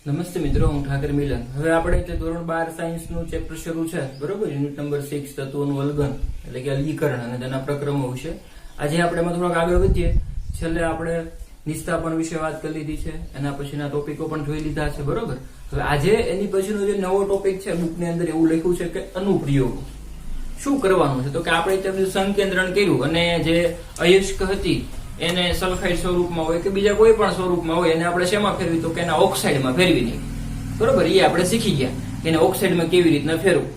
નમસ્તે મિત્રો, હું ઠાકર મિલન. હવે આપણે એટલે ધોરણ 12 સાયન્સ નું ચેપ્ટર શરૂ છે, બરોબર. યુનિટ નંબર 6 તત્વોનું અલગન એટલે કે અલગીકરણ અને તેના પ્રક્રમો વિશે આજે આપણે એમાં થોડાક આગળ વધીએ. છેલ્લે આપણે નિસ્તાપન વિશે વાત કરી લીધી છે, એના પછીના ટોપિકો પણ જોઈ લીધા છે, બરોબર. હવે આજે એની પછીનો જે નવો ટોપિક છે બુકની અંદર એવું લખ્યું છે કે અનુપ્રયોગ. શું કરવાનું છે તો કે આપણે તેનું સંકેન્દ્રણ કર્યું અને જે અયસ્ક હતી એને સલ્ફાઇડ સ્વરૂપમાં હોય કે બીજા કોઈ પણ સ્વરૂપમાં હોય એને આપણે શેમાં ફેરવી તો કે એના ઓક્સાઇડમાં ફેરવી નાખી, બરોબર. એ આપણે શીખી ગયા કે એને ઓક્સાઇડમાં કેવી રીતના ફેરવું.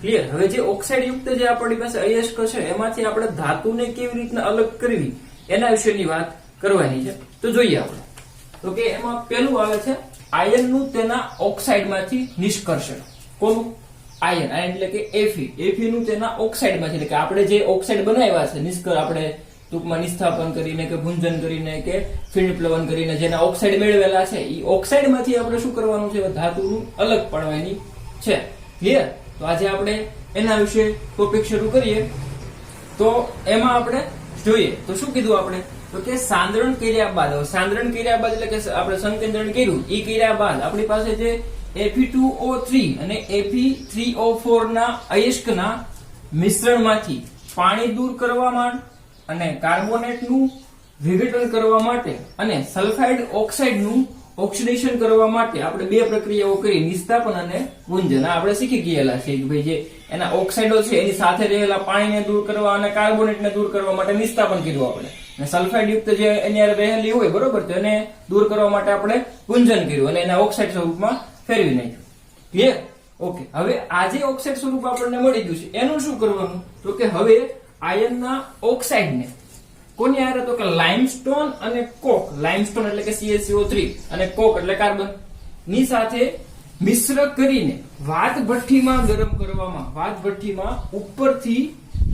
ક્લિયર. હવે જે ઓક્સાઇડ યુક્ત જે આપણી પાસે અયસ્ક છે એમાંથી આપણે ધાતુને કેવી રીતના અલગ કરવી એના વિશેની વાત કરવાની છે. તો જોઈએ આપણે તો કે એમાં પેલું આવે છે આયનનું તેના ઓક્સાઇડમાંથી નિષ્કર્ષણ. કોનું? આયન એટલે કે એફી નું તેના ઓક્સાઇડમાંથી, એટલે કે આપણે જે ઓક્સાઇડ બનાવ્યા છે નિષ્કર્ષ, આપણે ટૂંકમાં નિસ્થાપન કરીને કે ભુંજન કરીને કે ફીણ પ્લવન કરીને જેના ઓક્સાઇડ મેળવેલા છે એ ઓક્સાઇડ માંથી આપણે શું કરવાનું છે? ધાતુનું અલગ પાડવાની છે. ક્લિયર. તો આજે આપણે એના વિશે ટોપિક શરૂ કરીએ. તો એમાં આપણે જોઈએ તો શું કીધું આપણે તો કે સાંદ્રણ કર્યા બાદ, સાંદ્રણ કર્યા બાદ એટલે કે આપણે સંકેન્દ્રણ કર્યું એ કર્યા બાદ આપણી પાસે જે Fe2O3 અને Fe3O4 ના અયસ્કના મિશ્રણમાંથી પાણી દૂર કરવા માટે અને કાર્બોનેટનું વિઘટન કરવા માટે અને સલ્ફાઇડ ઓક્સાઇડનું ઓક્સિડેશન કરવા માટે આપણે બે પ્રક્રિયાઓ કરી, નિસ્તાપન અને ભુંજન. આપણે શીખી ગયેલા છે કે ભાઈ જે એના ઓક્સાઇડો છે એની સાથે રહેલા પાણીને દૂર કરવા અને કાર્બોનેટને દૂર કરવા માટે નિસ્તાપન કર્યું આપણે, અને સલ્ફાઇડ યુક્ત જે એની રહેલી હોય, બરોબર, તો એને દૂર કરવા માટે આપણે ભુંજન કર્યું અને એના ઓક્સાઇડ સ્વરૂપમાં ફેરવી નાખ્યું. ક્લિયર. ઓકે. હવે આ જે ઓક્સાઇડ સ્વરૂપ આપણને મળી ગયું છે એનું શું કરવાનું તો કે હવે આયનના ઓક્સાઇડને કોની હારે તો કે લાઇમસ્ટોન અને કોક, લાઇમસ્ટોન એટલે કે CaCO3 અને કોક એટલે કાર્બન ની સાથે મિશ્ર કરીને વાત ભઠ્ઠીમાં ગરમ કરવામાં, વાત ભઠ્ઠીમાં ઉપરથી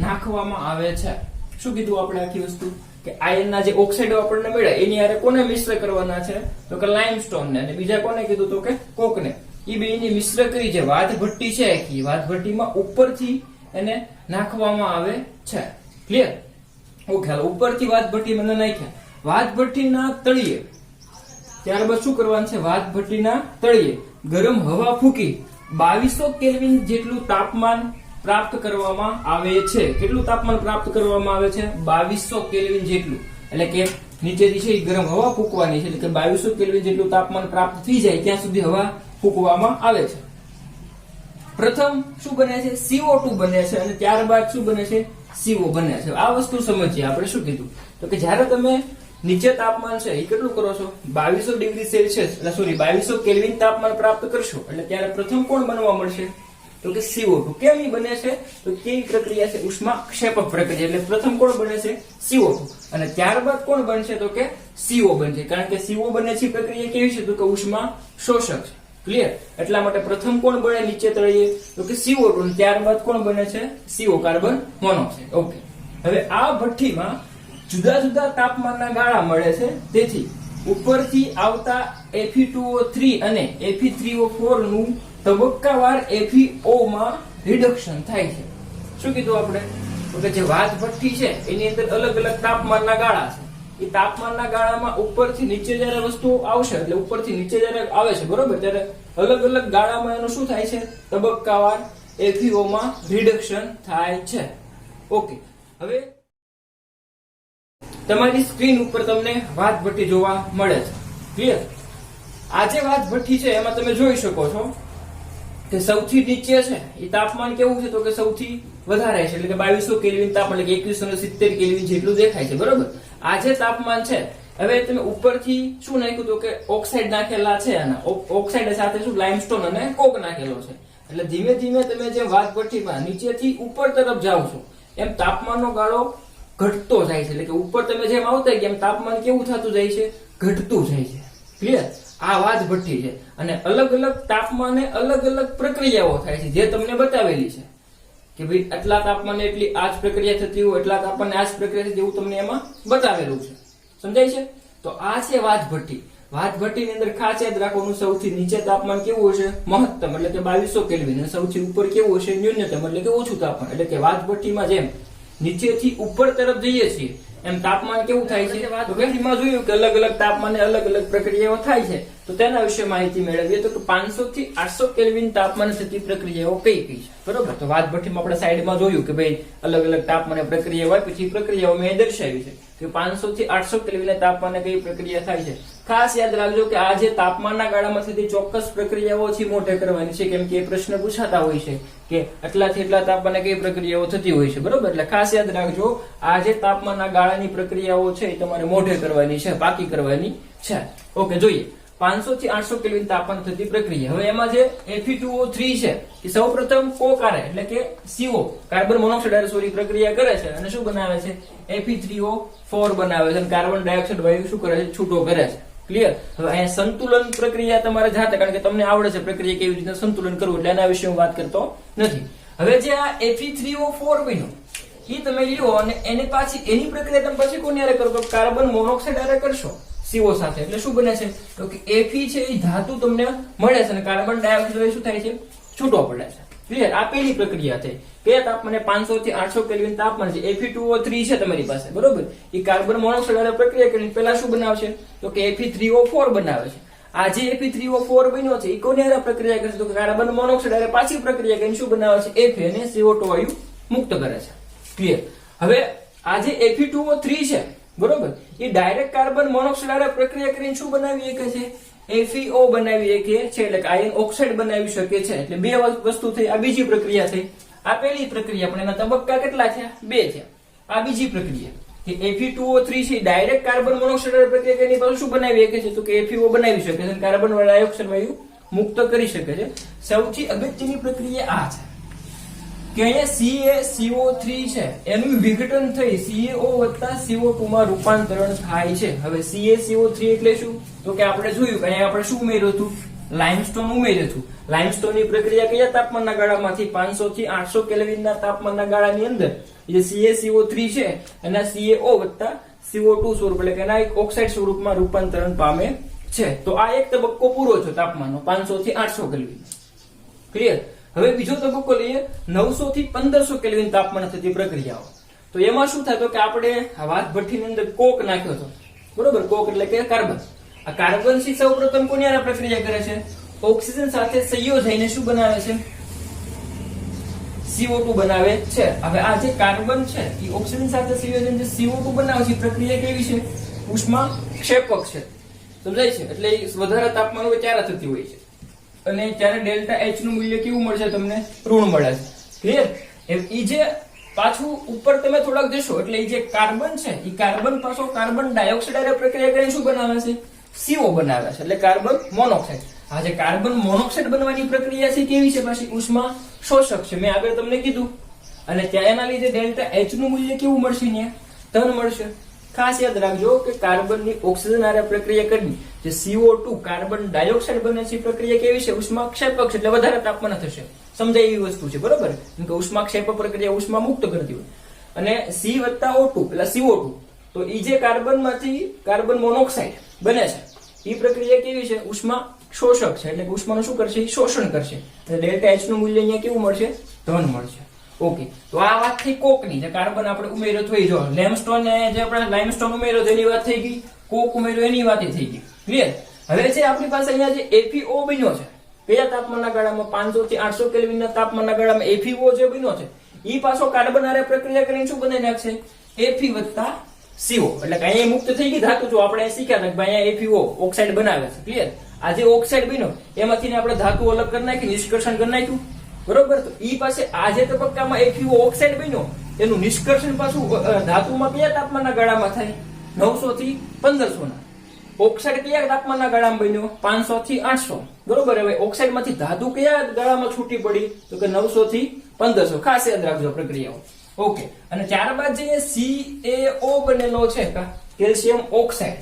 નાખવામાં આવે છે. શું કીધું આપણે આખી વસ્તુ કે આયનના જે ઓક્સાઇડો આપણને મળ્યા એની હારે કોને મિશ્ર કરવાના છે તો કે લાઇમસ્ટોન ને, અને બીજા કોને કીધું તો કે કોકને. એ બેની મિશ્ર કરી જે વાત ભઠ્ઠી છે આખી વાત ભઠ્ઠીમાં ઉપરથી એને નાખવામાં આવે છે. ક્લિયર. ઓકે. હાલ ઉપરથી વાત ભઠ્ઠીમાં નાખ્યા, વાત ભઠ્ઠીના તળિયે ત્યારબાદ શું કરવાનું છે? વાત ભઠ્ઠીના તળિયે ગરમ હવા ફૂકી 2200 કેલ્વિન જેટલું તાપમાન પ્રાપ્ત કરવામાં આવે છે. કેટલું તાપમાન પ્રાપ્ત કરવામાં આવે છે? 2200 કેલ્વિન જેટલું. એટલે કે નીચેથી છે ગરમ હવા ફૂંકવાની છે, એટલે કે 2200 કેલ્વિન જેટલું તાપમાન પ્રાપ્ત થઈ જાય ત્યાં સુધી હવા ફૂંકવામાં આવે છે. પ્રથમ શું બને છે? CO2 બને છે અને ત્યારબાદ શું બને છે? CO બને છે. આ વસ્તુ સમજીએ આપણે. શું કીધું તો કે જ્યારે તમે નીચે તાપમાન છે એ કેટલું કરો છો? 2200 ડિગ્રી સેલ્સિયસ એટલે સોરી 2200 કેલ્વિન તાપમાન પ્રાપ્ત કરશો એટલે ત્યારે પ્રથમ કોણ બનવા મળશે તો કે CO2. કેમ એ બને છે તો કેવી પ્રક્રિયા છે? ઉષ્માક્ષેપક પ્રક્રિયા. એટલે પ્રથમ કોણ બને છે? CO2 અને ત્યારબાદ કોણ બનશે તો કે CO બનશે. કારણ કે CO બને છે પ્રક્રિયા કેવી છે તો કે ઉષ્મા શોષક છે. ક્લિયર. એટલા માટે પ્રથમ કોણ બને નીચે તળિયે તો કે CO2 અને ત્યારબાદ કોણ બને છે? CO, carbon monoxide. ઓકે. હવે આ ભઠ્ઠીમાં જુદા જુદા તાપમાનના ગાળા મળે છે, તેથી ઉપરથી આવતા Fe2O3 અને Fe3O4 નું તબક્કાવાર FeO માં રિડક્શન થાય છે. શું કીધું આપણે તો કે જે વાત ભઠ્ઠી છે એની અંદર અલગ અલગ તાપમાનના ગાળા છે. એ તાપમાનના ગાળામાં ઉપરથી નીચે જ્યારે વસ્તુ આવશે એટલે ઉપરથી નીચે જ્યારે આવે છે, બરોબર, ત્યારે અલગ અલગ ગાળામાં એનું શું થાય છે? તબક્કાવાર FeO માં રિડક્શન થાય છે. ઓકે. હવે તમારી સ્ક્રીન ઉપર તમને વાત ભઠ્ઠી જોવા મળે છે. ક્લિયર. આ જે વાત ભઠ્ઠી છે એમાં તમે જોઈ શકો છો કે સૌથી નીચે છે એ તાપમાન કેવું છે તો કે સૌથી વધારે છે, એટલે કે 2200 કેલ્વિન તાપમાન, એટલે કે 2170 કેલ્વિન જેટલું દેખાય છે, બરોબર. આ જે તાપમાન છે હવે તમે ઉપરથી શું નાખ્યું તો કે ઓક્સાઇડ નાખેલા છે, અને ઓક્સાઇડ સાથે શું લાઇમસ્ટોન અને કોક નાખેલો છે. એટલે ધીમે ધીમે તમે જે વાત ભઠ્ઠીમાં નીચેથી ઉપર તરફ જાઓ છો એમ તાપમાનનો ગાળો ઘટતો જાય છે. એટલે કે ઉપર તમે જેમ આવતા ગયા એમ તાપમાન કેવું થતું જાય છે? ઘટતું જાય છે. ક્લિયર. આ વાત ભઠ્ઠી છે અને અલગ અલગ તાપમાને અલગ અલગ પ્રક્રિયાઓ થાય છે જે તમને બતાવેલી છે કે ભાઈ આટલા તાપમાને એટલી આ જ પ્રક્રિયા થતી હોય, એટલા તાપમાને આ જ પ્રક્રિયા થતી એવું તમને એમાં બતાવેલું છે. સમજાય છે? તો આ છે વાત ભઠ્ઠી. વાત ભઠ્ઠીની અંદર ખાસ યાદ રાખવાનું સૌથી નીચે તાપમાન કેવું હશે? મહત્તમ એટલે કે 2200 કેલ્વિન, અને સૌથી ઉપર કેવું હશે? ન્યૂનતમ એટલે કે ઓછું તાપમાન. એટલે કે વાત ભઠ્ઠીમાં જેમ નીચેથી ઉપર તરફ જઈએ છીએ એમ તાપમાન કેવું થાય છે? તો પહેલીમાં જોયું કે અલગ અલગ તાપમાને અલગ અલગ પ્રક્રિયાઓ થાય છે. તો તેના વિશે માહિતી મેળવીએ તો 500 થી 800 કેલ્વિન તાપમાને થતી પ્રક્રિયાઓ કઈ કઈ છે? બરોબર. તો વાત ભઠ્ઠીમાં આપણે સાઈડમાં જોયું કે ભાઈ અલગ અલગ તાપમાને પ્રક્રિયા હોય, પછી પ્રક્રિયાઓ મેં દર્શાવી છે કે 500 થી 800 કેલ્વિન તાપમાને કઈ પ્રક્રિયા થાય છે. ખાસ યાદ રાખજો કે આ જે તાપમાનના ગાળામાં થતી ચોક્કસ પ્રક્રિયાઓ છે મોટે કરવાની છે, કેમ કે એ પ્રશ્ન પૂછાતા હોય છે કે આટલાથી એટલા તાપમાને કઈ પ્રક્રિયાઓ થતી હોય છે. બરોબર. એટલે ખાસ યાદ રાખજો આ જે તાપમાનના ગાળાની પ્રક્રિયાઓ છે એ તમારે મોઢે કરવાની છે, પાકી કરવાની છે. ઓકે, જોઈએ 500 થી 800 કેલ્વિન તાપમાન થતી પ્રક્રિયા. હવે એમાં જે Fe2O3 છે એ સૌપ્રથમ કોકારે એટલે કે CO કાર્બન મોનોક્સાઇડ સોરી પ્રક્રિયા કરે છે અને શું બનાવે છે? Fe3O4 બનાવે છે અને કાર્બન ડાયોક્સાઇડ વાયુ શું કરે છે? છૂટો કરે છે. ક્લિયર. હવે અહીંયા સંતુલન પ્રક્રિયા તમારે જાતે, કારણ કે તમને આવડે છે પ્રક્રિયા કેવી રીતે સંતુલન કરવું, એટલે એના વિશે હું વાત કરતો નથી. હવે જે આ Fe3O4 બન્યો એ તમે લ્યો અને એને પાછી એની પ્રક્રિયા તમે પછી કોની હારે કરો? તો કાર્બન મોનોક્સાઇડ હારે કરશો CO સાથે. એટલે શું બને છે? તો કે Fe છે એ ધાતુ તમને મળે છે અને કાર્બન ડાયોક્સાઇડ શું થાય છે? છૂટો પડે છે. ક્લિયર. આ પહેલી પ્રક્રિયા થઈ. કયા તાપમાને? 500 થી 800 કેલ્વિન તાપમાન છે. Fe2O3 છે તમારી પાસે, બરોબર. એ કાર્બન મોનોક્સાઇડ હારે પ્રક્રિયા કરીને પેલા શું બનાવશે? તો કે Fe3O4 બનાવે છે. આ જે Fe3O4 બન્યો છે એ કોની હારે પ્રક્રિયા કરશે? તો કે કાર્બન મોનોક્સાઇડ હારે પાછી પ્રક્રિયા કરીને શું બનાવે છે? Fa અને CO2 વાયુ મુક્ત કરે છે. ક્લિયર. હવે આ જે Fe2O3 છે, બરોબર, એ ડાયરેક્ટ કાર્બન મોનોક્સાઇડ હારે પ્રક્રિયા કરીને શું બનાવી શકે છે? FeO બનાવી શકે છે, એટલે કે આયન ઓક્સાઇડ બનાવી શકે છે. એટલે બે વસ્તુ થઈ. આ બીજી પ્રક્રિયા થઈ. આ પહેલી પ્રક્રિયા પણ એના તબક્કા કેટલા છે? 2 છે. આ બીજી પ્રક્રિયા કે Fe2O3 છે ડાયરેક્ટ કાર્બન મોનોક્સાઇડ હારે પ્રક્રિયા કરીને પાછું શું બનાવી શકે છે? તો કે FeO બનાવી શકે છે અને કાર્બન ડાયોક્સાઇડ વાયુ મુક્ત કરી શકે છે. સૌથી અગત્યની પ્રક્રિયા આ છે કે અહીંયા CaCO3 છે એનું વિઘટન થઈ CaO વત્તા CO2 માં રૂપાંતરણ થાય છે. હવે CaCO3 એટલે શું? તો કે આપણે જોયું કે અહીંયા આપણે શું ઉમેર્યું હતું? લાઇમસ્ટોન ઉમેર્યું હતું. લાઇમસ્ટોન ની પ્રક્રિયા કયા તાપમાનના ગાળામાંથી? 500 થી 800 કેલ્વિનના તાપમાનના ગાળાની અંદર જે CaCO3 છે એના CaO વત્તા CO2 સ્વરૂપ એટલે કે એના એક ઓક્સાઇડ સ્વરૂપમાં રૂપાંતરણ પામે છે. તો આ એક તબક્કો પૂરો છે તાપમાનનો 500 થી 800 કેલ્વિન. ક્લિયર. હવે બીજો તબક્કો લઈએ 900 થી 1500 કેલ્વિન તાપમાને થતી પ્રક્રિયાઓ. તો એમાં શું થાય? તો કે આપણે આ વાત ભઠ્ઠીની અંદર કોક નાખ્યો હતો, બરોબર. કોક એટલે કે કાર્બન. આ કાર્બન થી સૌપ્રથમ કોની હારે પ્રક્રિયા કરે છે? ઓક્સિજન સાથે સંયોજાઈને શું બનાવે છે? CO2 બનાવે છે. હવે આ જે કાર્બન છે એ ઓક્સિજન સાથે સંયોજન જે CO2 બનાવે છે પ્રક્રિયા કેવી છે? ઉષ્મા ક્ષેપક છે. સમજાય છે? એટલે વધારે તાપમાન હોય ત્યારે થતી હોય છે અને ત્યારે ડેલ્ટા H નું મૂલ્ય કેવું મળશે? તમને ઋણ મળે છે. ક્લિયર. એ જે પાછું ઉપર તમે થોડાક જશો એટલે એ જે કાર્બન છે એ કાર્બન પાછો કાર્બન ડાયોક્સાઇડ હારે પ્રક્રિયા કરીને શું બનાવે છે? CO બનાવે છે, એટલે કાર્બન મોનોક્સાઇડ. આ જે કાર્બન મોનોક્સાઇડ બનવાની પ્રક્રિયા છે કેવી છે? પાછી ઉષ્મા શોષક છે. મેં આગળ તમને કીધું. અને ત્યાં એના લીધે ડેલ્ટા H નું મૂલ્ય કેવું મળશે? ત્યાં ધન મળશે. ખાસ યાદ રાખજો કે કાર્બનની ઓક્સિજન હારે પ્રક્રિયા કરવી જે CO2 કાર્બન ડાયોક્સાઇડ બને છે પ્રક્રિયા કેવી છે? ઉષ્માક્ષેપક છે, એટલે વધારે તાપમાને થશે. સમજાય એવી વસ્તુ છે, બરોબર. કેમ કે ઉષ્માક્ષેપક પ્રક્રિયા ઉષ્મા મુક્ત કરતી હોય. અને C વત્તા O2 એટલે CO2, તો એ જે કાર્બનમાંથી કાર્બન મોનોક્સાઇડ બને છે એ પ્રક્રિયા કેવી છે? ઉષ્મા શોષક છે, એટલે કે ઉષ્માનું શું કરશે? શોષણ કરશે. એટલે ડેલ્ટા H નું મૂલ્ય અહીંયા કેવું મળશે? ધન મળશે. ઓકે. તો આ વાત થઈ કોકની, જે કાર્બન આપણે ઉમેર્યો થઈ. જો લેમસ્ટોન જે આપણે લાઇમસ્ટોન ઉમેર્યો એની વાત થઈ ગઈ, કોક ઉમેર્યો એની વાત થઈ ગઈ. ક્લિયર. હવે છે આપણી પાસે અહીંયા જે FeO બન્યો છે કયા તાપમાનના ગાળામાં? 500 થી 800 કેલ્વિનના તાપમાનના ગાળામાં FeO જે બન્યો છે એ પાછો કાર્બન હારે પ્રક્રિયા કરીને શું બનાવી નાખશે? Fe વત્તા CO. એટલે કે અહીંયા મુક્ત થઈ ગઈ ધાતુ. જો આપણે શીખ્યા હતા કે ભાઈ અહીંયા FeO ઓક્સાઇડ બનાવે છે. ક્લિયર. આ જે ઓક્સાઇડ બન્યો એમાંથી આપણે ધાતુ અલગ કરી નાખી, નિષ્કર્ષણ કરી નાખ્યું, બરોબર. તો ઈ પાસે આ જે તબક્કામાં FeO ઓક્સાઇડ બન્યો એનું નિષ્કર્ષણ પાછું ધાતુમાં કયા તાપમાનના ગાળામાં થાય? 900 થી 1500 ના. ઓક્સાઇડ કયા તાપમાનના ગાળામાં બન્યો? 500 થી 800, બરોબર. હવે ઓક્સાઇડ માંથી ધાતુ કયા ગાળામાં છૂટી પડી? તો કે 900 થી 1500. ખાસ યાદ રાખજો પ્રક્રિયાઓ. ઓકે. અને ત્યારબાદ જે CaO બનેલો છે કેલ્શિયમ ઓક્સાઇડ,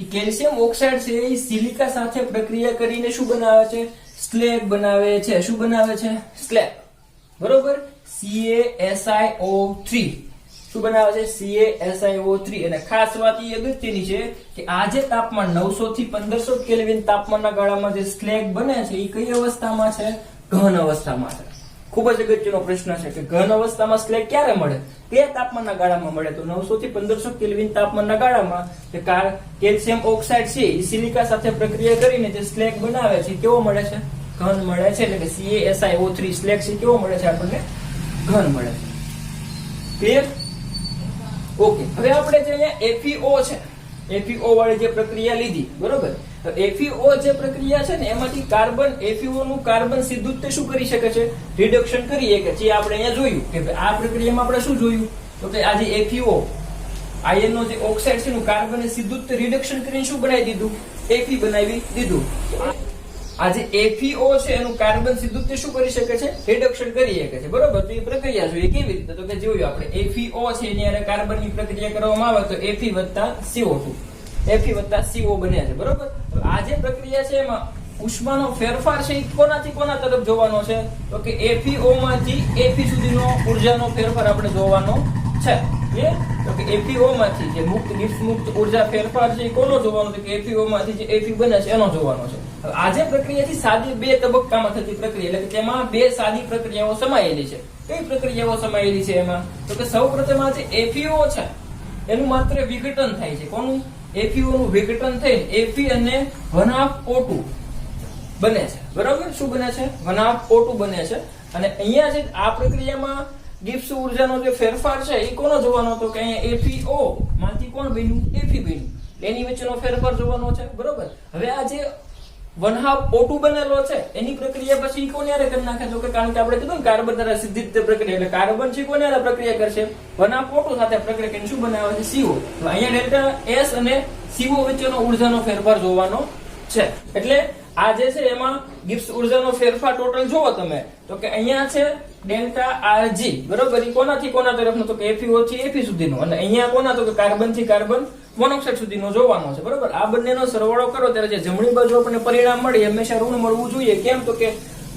એ કેલ્શિયમ ઓક્સાઇડ છે એ સિલિકા સાથે પ્રક્રિયા કરીને શું બનાવે છે? સ્લેગ બનાવે છે. શું બનાવે છે? સ્લેગ, બરોબર. CaSiO3 શું બનાવે છે? CaSiO3. અને ખાસ વાત એ અગત્યની છે કે આ જે તાપમાન 900 થી 1500 કેલ્વિન તાપમાનના ગાળામાં જે સ્લેગ બને છે એ કઈ અવસ્થામાં છે? ઘન અવસ્થામાં છે. ખૂબ જ અગત્યનો પ્રશ્ન છે કે ઘન અવસ્થામાં સ્લેગ ક્યારે મળે, કયા તાપમાનના ગાળામાં મળે? તો 900 થી 1500 કેલ્વિન તાપમાનના ગાળામાં જે કેલ્શિયમ ઓક્સાઇડ છે એ સિલિકા સાથે પ્રક્રિયા કરીને જે સ્લેગ બનાવે છે કેવો મળે છે? ઘન મળે છે. એટલે કે CaSiO3 સ્લેગ છે કેવો મળે છે આપણને? ઘન મળે છે. ક્લિયર? ઓકે. હવે આપણે જે અહીંયા FeO છે, FeO વાળી જે પ્રક્રિયા લીધી, બરોબર? તો FeO જે પ્રક્રિયા છે ને એમાંથી કાર્બન, FeO નું કાર્બન સીધું તે શું કરી શકે છે? રિડક્શન કરી શકે છે. આપણે અહીંયા જોયું કે આ પ્રક્રિયામાં આપણે શું જોયું તો કે આ જે FeO આયન નો જે ઓક્સાઇડ છે નું કાર્બન સીધું તે રિડક્શન કરીને શું બનાવી દીધું? Fe બનાવી દીધું. આ જે FeO છે એનું કાર્બન સીધું તે શું કરી શકે છે? રિડક્શન કરી શકે છે, બરોબર? તો એ પ્રક્રિયા જોઈએ કેવી રીતે, તો કે જોયું આપણે FeO છે એની હારે કાર્બનની પ્રક્રિયા કરવામાં આવે તો Fe વત્તા CO2, Fe વત્તા CO બને છે, બરોબર? આ જે પ્રક્રિયા છે એમાં ઉષ્માનો ફેરફાર છે એ કોનાથી કોના તરફ જોવાનો છે? તો કે FeO માંથી Fe સુધીનો ઉર્જાનો ફેરફાર આપણે જોવાનો છે. તો કે FeO માંથી જે ગિબ્સ મુક્ત ઉર્જા ફેરફાર છે એ કોનો જોવાનો? તો કે FeO માંથી જે Fe બને છે એનો જોવાનો છે. હવે આ જે પ્રક્રિયાથી સાદી બે તબક્કામાં થતી પ્રક્રિયા, એટલે કે તેમાં બે સાદી પ્રક્રિયાઓ સમાયેલી છે. કઈ પ્રક્રિયાઓ સમાયેલી છે એમાં? તો કે સૌપ્રથમ આ જે FeO છે એનું માત્ર વિઘટન થાય છે. કોનું? FeO નું વિઘટન થઈને Fe અને 1/2O2 બને છે, બરાબર? શું બને છે? 1/2O2 બને છે. અને અહીંયા જે આ પ્રક્રિયામાં ગિબ્સ ઉર્જાનો જે ફેરફાર છે એ કોનો જોવાનો હતો? કે અહીંયા FeO માંથી કોણ બન્યું? Fe બન્યું. એની વચ્ચેનો ફેરફાર જોવાનો છે, બરોબર? હવે આ જે 1/2O2 બનેલો છે એની પ્રક્રિયા પછી કોને હારે કરી નાખે? તો કે કારણ કે આપણે કીધું ને કાર્બન દ્વારા સીધી રીતે પ્રક્રિયા, એટલે કાર્બન છે કોને હારે પ્રક્રિયા કરશે? 1/2O2 સાથે પ્રક્રિયા કરીને શું બનાવે છે? CO. તો અહીંયા ડેલ્ટા S અને CO વચ્ચેનો ઉર્જાનો ફેરફાર જોવાનો છે. એટલે આ જે છે એમાં ગિબ્સ ઉર્જાનો ફેરફાર ટોટલ જોવો તમે તો કે અહીંયા છે ડેલ્ટા Rg, બરોબર? એ કોનાથી કોના તરફનો? તો કે FeO થી Fe સુધીનો. અને અહીંયા કોના? તો કે કાર્બન થી કાર્બન મોનોક્સાઇડ સુધીનો જોવાનો છે, બરોબર? આ બંનેનો સરવાળો કરો ત્યારે જે જમણી બાજુ આપણને પરિણામ મળે હંમેશા ઋણ મળવું જોઈએ. કેમ? તો કે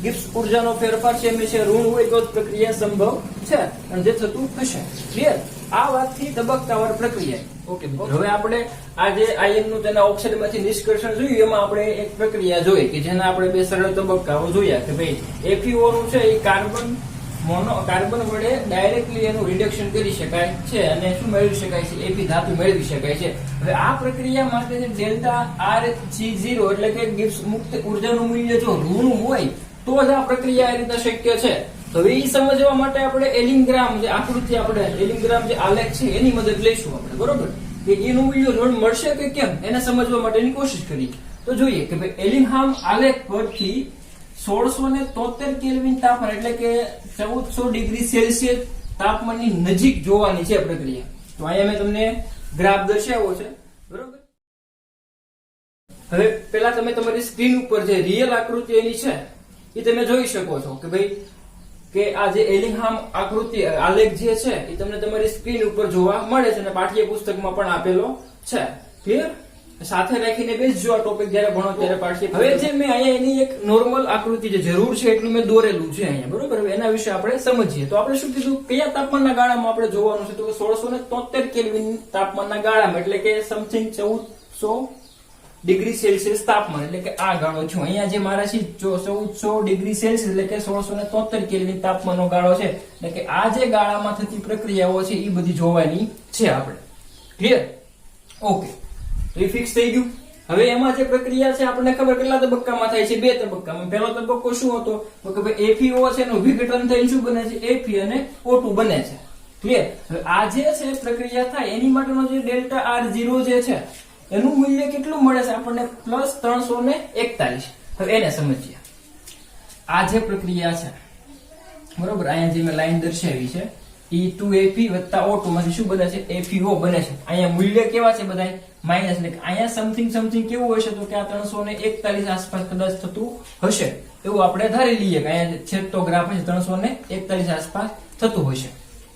ગિબ્સ ઉર્જાનો ફેરફાર છે હંમેશા ઋણ હોય તો જ પ્રક્રિયા સંભવ છે અને જે થતું હશે. ક્લિયર? આ વાતથી તબક્કાવાર પ્રક્રિયા. ઓકે. હવે આપણે આ જે આયનનું તેના ઓક્સાઇડમાંથી નિષ્કર્ષણ જોયું એમાં આપણે એક પ્રક્રિયા જોઈ કે જેના આપણે બે સરળ તબક્કાઓ જોયા કે ભાઈ FeO નું છે એ કાર્બન વડે ડાયરેક્ટલી એનું રિડક્શન કરી શકાય છે અને શું મેળવી શકાય છે? Fe ધાતુ મેળવી શકાય છે. હવે આ પ્રક્રિયા માટે જે ડેલ્ટા Rg0 એટલે કે ગિબ્સ મુક્ત ઉર્જાનું મૂલ્ય જો ઋણ હોય તો જ આ પ્રક્રિયા આ રીતે શક્ય છે. તો એ સમજવા માટે આપણે એલિંગ્રામ જે આકૃતિ, આપણે એલિંગ્રામ જે આલેખ છે એની મદદ લઈશું આપણે, બરોબર? કે એનું મૂલ્ય ઋણ મળશે કે કેમ એને સમજવા માટેની કોશિશ કરીએ. તો જોઈએ કે ભાઈ એલિંગ્રામ આલેખ પરથી 1673 કેલ્વિન તાપમાન એટલે કે 1400 ડિગ્રી સેલ્સિયસ તાપમાનની નજીક જોવાની છે પ્રક્રિયા. તો અહીંયા મેં તમને ગ્રાફ દર્શાવ્યો છે, બરોબર? હવે પેલા તમે તમારી સ્ક્રીન ઉપર જે રિયલ આકૃતિ એની છે એ તમે જોઈ શકો છો કે ભાઈ કે આ જે એલિંગ્હામ આકૃતિ આલેખ જે છે એ તમને તમારી સ્ક્રીન ઉપર જોવા મળે છે અને પાઠ્યપુસ્તકમાં પણ આપેલો છે. ક્લિયર? સાથે રાખીને બેસજો આ ટોપિક જ્યારે ભણો ત્યારે પાઠ્ય. હવે જે મેં અહીંયા એની એક નોર્મલ આકૃતિ જે જરૂર છે એટલું મેં દોરેલું છે અહીંયા, બરોબર? હવે એના વિશે આપણે સમજીએ. તો આપણે શું કીધું? કયા તાપમાનના ગાળામાં આપણે જોવાનું છે? તો 1673 કેલ્વિન તાપમાનના ગાળામાં એટલે કે સમથિંગ 1400 ડિગ્રી સેલ્સિયસ તાપમાન એટલે કે આ ગાળો છે. અહીંયા જે મારા છે 1400 ડિગ્રી સેલ્સિયસ એટલે કે 1673 કેલ્વિન તાપમાનનો ગાળો છે. એટલે કે આ જે ગાળામાં થતી પ્રક્રિયાઓ છે એ બધી જોવાની છે આપણે. ક્લિયર? ઓકે. તો એ ફિક્સ થઈ ગયું. હવે એમાં જે પ્રક્રિયા છે આપણને ખબર કેટલા તબક્કામાં થાય છે? બે તબક્કામાં. પહેલો તબક્કો શું હતો? તો કે ભાઈ FeO છે એનું વિઘટન થઈને શું બને છે? Fe અને O2 બને છે. ક્લિયર? હવે આ જે છે પ્રક્રિયા થાય એની માટેનો જે ડેલ્ટા R0 જે છે એનું મૂલ્ય કેટલું મળે છે આપણને? +341. હવે એને સમજીએ. આ જે પ્રક્રિયા છે, બરોબર? અહીંયા જે મેં લાઈન દર્શાવી છે E2Fe વત્તા O2 માંથી શું બને છે? FeO બને છે. અહીંયા મૂલ્ય કેવા છે બધા? માઇનસ. એટલે અહીંયા સમથિંગ કેવું હશે? તો કે આ 341 આસપાસ કદાચ થતું હશે એવું આપણે ધારી લઈએ કે અહીંયા છેદતો ગ્રાફ છે 341 આસપાસ થતું હશે.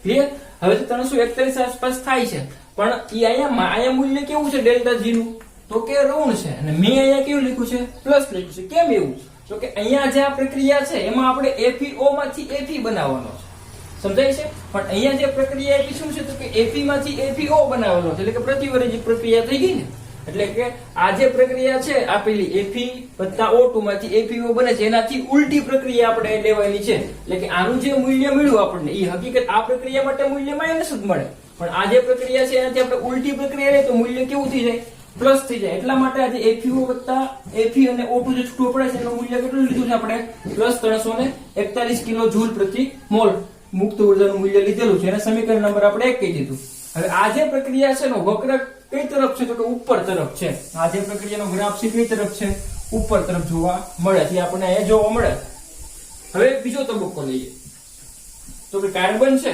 ક્લિયર? હવે 341 આસપાસ થાય છે પણ ઈ અહીંયા મૂલ્ય કેવું છે ડેલ્ટા G નું? તો કે ઋણ છે. અને મેં અહીંયા કેવું લખ્યું છે? પ્લસ લખ્યું છે. કેમ એવું? તો કે અહીંયા જે આ પ્રક્રિયા છે એમાં આપણે FeO માંથી Fe બનાવવાનો છે. સમજાય છે? પણ અહીંયા જે પ્રક્રિયા આપી શું છે? તો કે Fe માંથી FeO બનાવેલો છે એટલે કે પ્રતિવર્તી પ્રક્રિયા થઈ ગઈ ને. એટલે કે આ જે પ્રક્રિયા છે આપેલી Fe વત્તા O2 માંથી FeO બને છે એનાથી ઉલટી પ્રક્રિયા આપણે લેવાની છે. એટલે કે આનું જે મૂલ્ય મળ્યું આપણને એ હકીકત આ પ્રક્રિયા માટે મૂલ્ય માઇનસ જ મળે, પણ આ જે પ્રક્રિયા છે એનાથી આપણે ઉલટી પ્રક્રિયા લઈએ તો મૂલ્ય કેવું થઈ જાય? પ્લસ થઈ જાય. એટલા માટે આજે FeO વત્તા Fe અને O2 જે છૂટું પડે છે એનું મૂલ્ય કેટલું લીધું છે આપણે? પ્લસ 341 કિલો જૂલ પ્રતિ મોલ મુક્ત ઉર્જાનું મૂલ્ય લીધેલું છે. એને સમીકરણ નંબર આપણે 1 કહી દીધું. હવે આ જે પ્રક્રિયા છે નો વક્ર કઈ તરફ છે? તો કે ઉપર તરફ છે. આ જે પ્રક્રિયાનો ગ્રાફ છે કઈ તરફ છે? ઉપર તરફ જોવા મળે છે. આપણને અહીંયા જોવા મળે. હવે બીજો તબક્કો લઈએ તો કે કાર્બન છે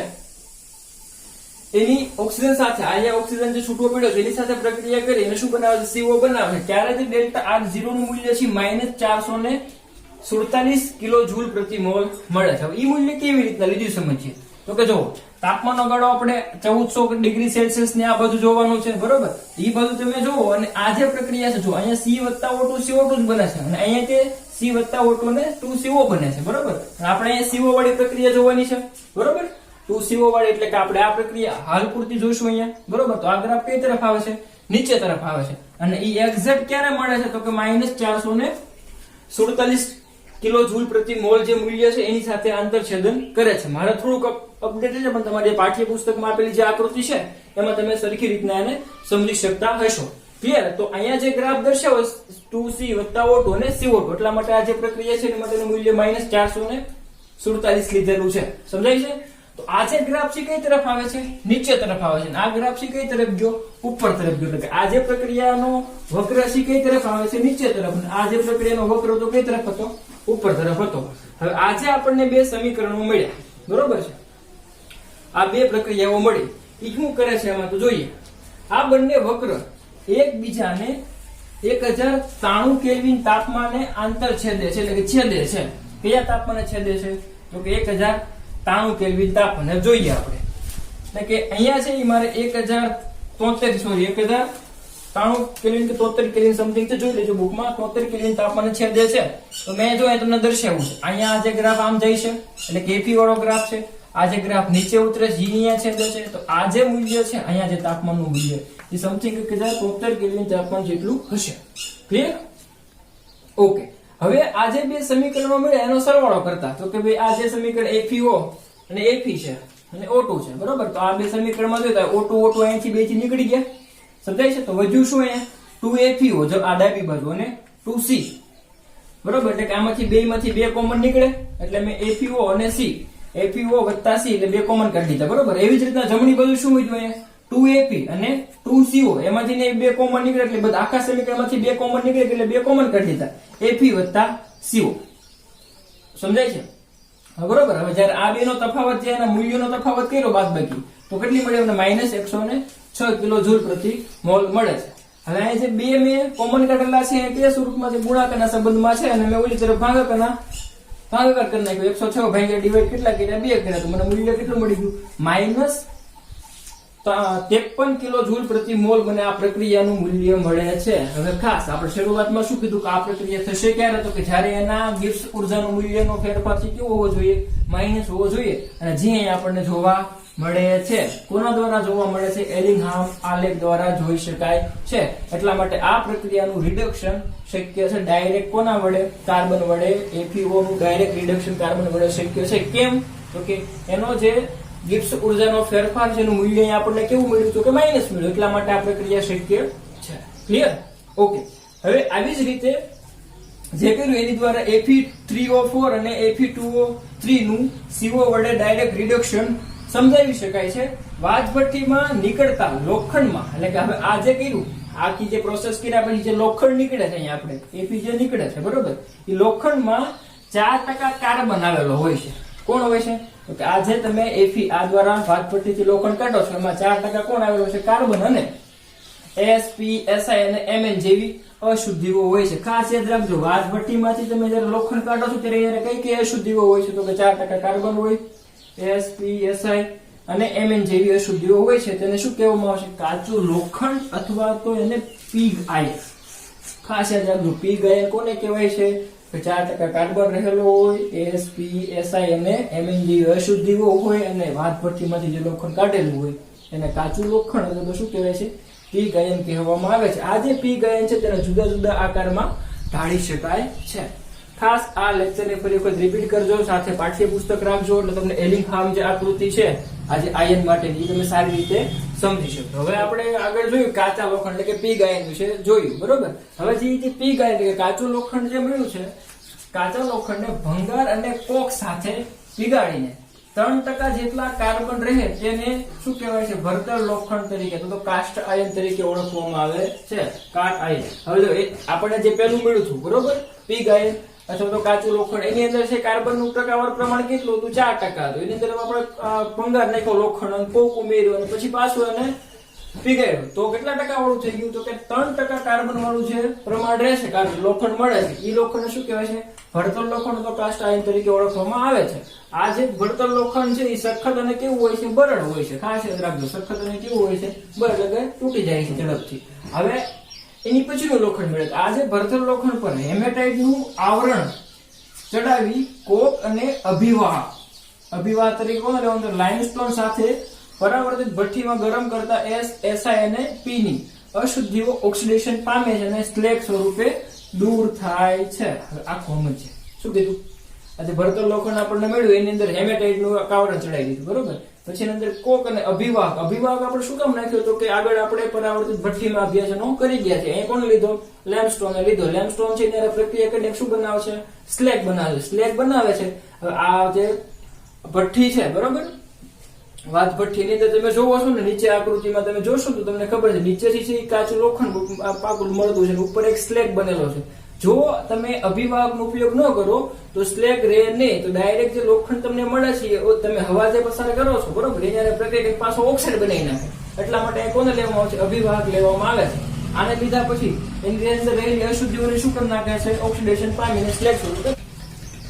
એની ઓક્સિજન સાથે અહીંયા ઓક્સિજન જે છૂટો પડ્યો છે એની સાથે પ્રક્રિયા કરી અને શું બનાવે છે? CO બનાવે છે. ત્યારે જે ડેલ્ટા R0 નું મૂલ્ય છે -447 કિલો જૂલ પ્રતિ મોલ મળે છે. હવે ઈ મૂલ્ય કેવી રીતના લીધું સમજીએ તો કે જો તાપમાનનો ગાળો આપણે 1400 ડિગ્રી સેલ્સિયસ ને આ બધું જોવાનું છે, બરોબર? ઈ બધું તમે જોવો અને આ જે પ્રક્રિયા છે જો અહીંયા C વત્તા O2 CO2 જ બને છે અને અહીંયા તે C વત્તા O2 ને 2CO બને છે, બરોબર? આપણે અહીંયા CO વાળી પ્રક્રિયા જોવાની છે, બરોબર? 2CO વાળી એટલે કે આપણે આ પ્રક્રિયા હાલ પૂરતી જોઈશું અહીંયા, બરોબર? તો આ ગ્રાફ કઈ તરફ આવે છે? નીચે તરફ આવે છે. અને ઈ એક્ઝેક્ટ ક્યારે મળે છે? તો કે -447 કિલો જૂલ પ્રતિ મોલ જે મૂલ્ય છે એની સાથે આંતરછેદન કરે છે. મારે થોડુંક અપડેટ છે પણ તમારી પાઠ્યપુસ્તકમાં આપેલી જે આકૃતિ છે એમાં તમે સરખી રીતના એને સમજી શકતા હશો. ક્લિયર? તો અહીંયા જે ગ્રાફ દર્શાવો 2C વત્તા O2 અને CO2 એટલા માટે આ જે પ્રક્રિયા છે એના માટેનું મૂલ્ય -447 લીધેલું છે. સમજાય છે? તો આ જે ગ્રાફ છે કઈ તરફ આવે છે? નીચે તરફ આવે છે. આ ગ્રાફ છે કઈ તરફ ગયો? ઉપર તરફ ગયો. એટલે કે આ જે પ્રક્રિયાનો વક્ર છે કઈ તરફ આવે છે? નીચે તરફ. અને આ જે પ્રક્રિયાનો વક્ર તો કઈ તરફ હતો? ઉપર તરફ હતો. હવે આજે આપણને બે સમીકરણો મળ્યા, બરોબર છે? આ બે પ્રક્રિયાઓ મળી. એ શું કરે છે એમાં તો જોઈએ. આ બંને વક્ર એકબીજાને 1093 કેલ્વિન તાપમાને આંતરછેદે છે, એટલે કે છેદે છે. કયા તાપમાને છેદે છે? તો કે 1093 કેલ્વિન તાપમાને. જોઈએ આપણે એટલે કે અહીંયા છે એ મારે 1093 કેલ્વિન કે 73 કેલ્વિન સમથિંગ છે, જોઈ લેજો બુકમાં. 73 કેલ્વિન તાપમાને છેદે છે. તો મેં જો તમને દર્શાવ્યું છે. અહીંયા આ જે ગ્રાફ આમ જાય છે એટલે કે Fe વાળો ગ્રાફ છે. આ જે ગ્રાફ નીચે ઉતરે છે અહીંયા છેદે છે. તો આ જે મૂલ્ય છે અહીંયા જે તાપમાનનું મૂલ્ય એ સમથિંગ 1073 કેલ્વિન તાપમાન જેટલું હશે. ક્લિયર? ઓકે. હવે આ જે બે સમીકરણો મળ્યા એનો સરવાળો કરતા તો કે ભાઈ આ જે સમીકરણ FeO અને Fe છે અને O2 છે, બરોબર? તો આ બે સમીકરણમાં જોઈએ તો O2 અહીંથી બે થી નીકળી ગયા. સમજાય છે? તો વધ્યું શું? અહીંયા 2FeO જો આ ડાબી બાજુ અને 2C, બરોબર? એટલે કે આમાંથી બે માંથી બે કોમન નીકળે એટલે મેં FeO અને C, FeO વત્તા C એટલે બે કોમન કાઢી દીધા, બરોબર? એવી જ રીતના જમણી બાજુ શું વધ્યું? અહીંયા 2Fe અને 2CO એમાંથી ને બે કોમન નીકળે એટલે બધા આખા સમીકરણમાંથી બે કોમન નીકળે એટલે બે કોમન કાઢી દીધા Fe વત્તા CO. સમજાય છે? બરોબર. હવે જ્યારે આ બે નો તફાવત છે એના મૂલ્યનો તફાવત કર્યો બાદબાકી તો કેટલી મળે? -106 કિલો જૂલ પ્રતિ મોલ મળે છે. હવે અહીં જે બે મેં કોમન કાઢેલા છે એ કયા સ્વરૂપમાં છે? ગુણાકારના સંબંધમાં છે. અને મેં ઓલી તરફ ભાગાકાર કરી નાખ્યો. 106 ભાગ્યા ડિવાઈડ કેટલા કર્યા? 2 કર્યા. તો મને મૂલ્ય કેટલું મળી ગયું? -53 કિલો જૂલ પ્રતિ મોલ મને આ પ્રક્રિયાનું મૂલ્ય મળે છે. હવે ખાસ આપણે શરૂઆતમાં શું કીધું કે આ પ્રક્રિયા થશે ક્યારે? તો કે જ્યારે એના ગિબ્સ ઉર્જાનો મૂલ્યનો ફેરફાર છે કેવો હોવો જોઈએ? માઇનસ હોવો જોઈએ. અને જે અહીં આપણને જોવા મળે છે કોના દ્વારા જોવા મળે છે? એલિંગહામ આલેખ દ્વારા જોઈ શકાય છે. એટલા માટે આ પ્રક્રિયાનું રિડક્શન શક્ય છે ડાયરેક્ટ કોના વડે? કાર્બન વડે. FeO નું ડાયરેક્ટ રિડક્શન કાર્બન વડે શક્ય છે. કેમ? તો કે એનો જે ગિબ્સ ઉર્જાનો ફેરફાર છે એનું મૂલ્ય અહીં આપણને કેવું મળ્યું? તો કે માઇનસ મળ્યું. એટલા માટે આ પ્રક્રિયા શક્ય છે. ક્લિયર? ઓકે. હવે આવી જ રીતે જે કર્યું એની દ્વારા Fe3O4 અને Fe2O3 નું CO વડે ડાયરેક્ટ રિડક્શન સમજાવી શકાય છે. વાજભઠ્ઠીમાં નીકળતા લોખંડમાં, એટલે કે હવે આ જે કર્યું આખી જે પ્રોસેસ કર્યા પછી જે લોખંડ નીકળે છે અહીંયા આપણે Fe જે નીકળે છે, બરોબર? એ લોખંડમાં 4% કાર્બન આવેલો હોય છે. કોણ હોય છે? તો કે આ જે તમે Fe આ દ્વારા વાજભઠ્ઠીથી લોખંડ કાઢો છો એમાં 4% કોણ આવેલો છે? કાર્બન. અને Sp, Si અને Mn જેવી અશુદ્ધિઓ હોય છે. ખાસ યાદ રાખજો, વાજભઠ્ઠીમાંથી તમે જ્યારે લોખંડ કાઢો છો ત્યારે કઈ કઈ અશુદ્ધિઓ હોય છે? તો કે 4% કાર્બન હોય, Sp, Si અને Mn જેવી અશુદ્ધિઓ હોય છે. તેને શું કહેવામાં આવશે? કાચું લોખંડ અથવા તો એને પીગ આયન. ખાસ યાદ રાખજો, પીગ આયન કોને કહેવાય છે? 4% કાર્બન રહેલો હોય, Sp, Si અને Mn જેવી અશુદ્ધિઓ હોય અને વાજભઠ્ઠીમાંથી જે લોખંડ કાઢેલું હોય એને કાચું લોખંડ અથવા તો શું કહેવાય છે? પીગ આયન કહેવામાં આવે છે. આ જે પીગ આયન છે તેને જુદા જુદા આકારમાં ઢાળી શકાય છે. ખાસ આ લેક્ચરને ફરી વખત રિપીટ કરજો, સાથે પાઠ્યપુસ્તક રાખજો એટલે તમને એલિંગહામ જે આકૃતિ છે આજે આયન માટેની તમે સારી રીતે સમજી શકો. હવે આપણે આગળ જોયું કાચા લોખંડ એટલે કે પીગ આયન વિશે જોયું, બરોબર. હવે જે પીગ આયન એટલે કે કાચું લોખંડ જે મળ્યું છે, કાચા લોખંડને ભંગાર અને કોક સાથે પીગાડીને 3% જેટલા કાર્બન રહે તેને શું કહેવાય છે? ભરતર લોખંડ તરીકે, તો કાસ્ટ આયન તરીકે ઓળખવામાં આવે છે. કાટ આયન. હવે જો આપણે જે પેલું મળ્યું હતું, બરોબર, પીગ આયન અથવા તો કાચું લોખંડ, એની અંદર છે કાર્બનનું ટકાવાર પ્રમાણ કેટલું હતું? 4% હતું. એની અંદર આપણે ભંગાર નાખ્યો લોખંડ અને કોક ઉમેર્યું અને પછી પાછું એને પીગાડ્યું, તો કેટલા ટકા વાળું થઈ ગયું? તો કે 3% કાર્બન વાળું જે પ્રમાણ રહેશે, કારણ લોખંડ મળે છે, એ લોખંડ શું કહેવાય છે? ભડતર લોખંડ, તો કાસ્ટ આયન તરીકે ઓળખવામાં આવે છે. આ જે ભડતર લોખંડ છે એ સખત અને કેવું હોય છે? બરડ હોય છે. ખાસ યાદ રાખજો, સખત અને કેવું હોય છે? બરડ, એટલે તૂટી જાય છે ઝડપથી. હવે એની પછીનું લોખંડ મળે. આ જે ભડતર લોખંડ પર હેમેટાઇટ નું આવરણ ચડાવી કોક અને અભિવાહ તરીકે કોને લેવાનું? લાઇમસ્ટોન સાથે પરાવર્તિત ભઠ્ઠીમાં ગરમ કરતા SI અને P ની અશુદ્ધિઓ ઓક્સિડેશન પામે છે અને સ્લેગ સ્વરૂપે દૂર થાય છે. આ કોમન છે. શું કીધું? આજે ભડતર લોખંડ આપણને મળ્યું, એની અંદર હેમેટાઇટ નું આવરણ ચડાવી દીધું, બરોબર. પછી એની અંદર કોક અને અભિવાહક આપણે શું કામ નાખ્યો? તો કે આગળ આપણે પરાવર્તિત ભઠ્ઠીમાં અભ્યાસનો કરી ગયા છે. અહીં કોણ લીધો? લેમસ્ટોન લીધો. લેમસ્ટોન છે ત્યારે પ્રક્રિયા કરીને શું બનાવે છે? સ્લેગ બનાવે છે. આ જે ભઠ્ઠી છે, બરોબર, વાત ભઠ્ઠીની અંદર તમે જોવો છો ને, નીચે આકૃતિમાં તમે જોશો તો તમને ખબર છે નીચેથી છે કાચું લોખંડ પાકું મળતું છે, ઉપર એક સ્લેગ બનેલો છે. જો તમે અભિવાહકનો ઉપયોગ ન કરો તો સ્લેગ રહે નહીં, તો ડાયરેક્ટ જે લોખંડ તમને મળે છે તમે હવા જે પસાર કરો છો, બરોબર, એની પ્રક્રિયા પાછો ઓક્સાઇડ બનાવી નાખે. એટલા માટે કોને લેવામાં આવે છે? અભિવાહક લેવામાં આવે છે. આને લીધા પછી એની અંદર રહેલી અશુદ્ધિઓને શું કરી નાખે છે? ઓક્સિડેશન પામીને સ્લેગ સ્વરૂપે,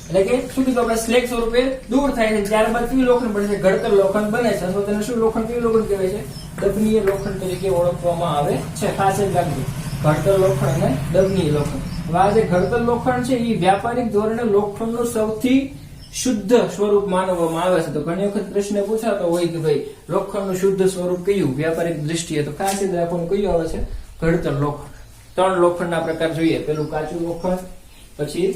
એટલે કે શું કીધું આપણે? સ્લેગ સ્વરૂપે દૂર થાય છે. ત્યારબાદ કેવું લોખંડ બને છે? ઘડતર લોખંડ બને છે. અથવા તેને શું લોખંડ, કેવું લોખંડ કહેવાય છે? દફનીય લોખંડ તરીકે ઓળખવામાં આવે છે. ખાસ જ રાખજો, ઘડતર લોખંડ અને દફનીય લોખંડ. હવે આ જે ઘડતર લોખંડ છે એ વ્યાપારિક ધોરણે લોખંડનું સૌથી શુદ્ધ સ્વરૂપ માનવામાં આવે છે. તો ઘણી વખત પ્રશ્ન પૂછાતો હોય કે ભાઈ લોખંડનું શુદ્ધ સ્વરૂપ કયું વ્યાપારિક દ્રષ્ટિએ? તો ખાસ જ રાખવાનું કયું આવે છે? ઘડતર લોખંડ. 3 લોખંડના પ્રકાર જોઈએ. પેલું કાચું લોખંડ, પછી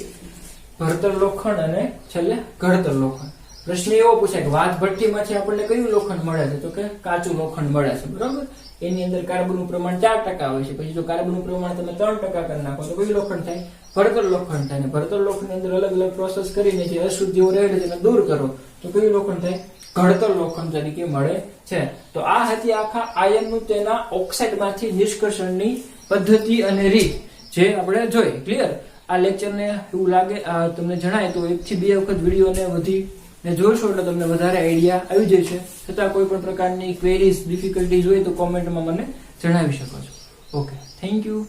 ભડતર લોખંડ અને છેલ્લે ઘડતર લોખંડ. પ્રશ્ન એવો પૂછાય કે વાત ભઠ્ઠીમાંથી આપણને કયું લોખંડ મળે છે? તો કે કાચું લોખંડ મળે છે, બરાબર. એની અંદર કાર્બનનું પ્રમાણ 4% હોય છે. પછી જો કાર્બનનું પ્રમાણ તમે 3% કરી નાખો તો કયું લોખંડ થાય? ભડતર લોખંડ થાય. ભડતર લોખંડની અંદર અલગ અલગ પ્રોસેસ કરીને જે અશુદ્ધિઓ રહે છે તેને દૂર કરો તો કયું લોખંડ થાય? ઘડતર લોખંડ તરીકે મળે છે. તો આ હતી આખા આયનનું તેના ઓક્સાઇડમાંથી નિષ્કર્ષણની પદ્ધતિ અને રીત જે આપણે જોઈ. ક્લિયર? આ લેક્ચરને એવું લાગે તમને જણાય તો 1 થી 2 વખત વિડીયોને વધી ને જોશો એટલે તમને વધારે આઈડિયા આવી જશે. છતાં કોઈ પણ પ્રકારની ક્વેરીઝ, ડિફિકલ્ટીઝ હોય તો કોમેન્ટમાં મને જણાવી શકો છો. Okay, thank you.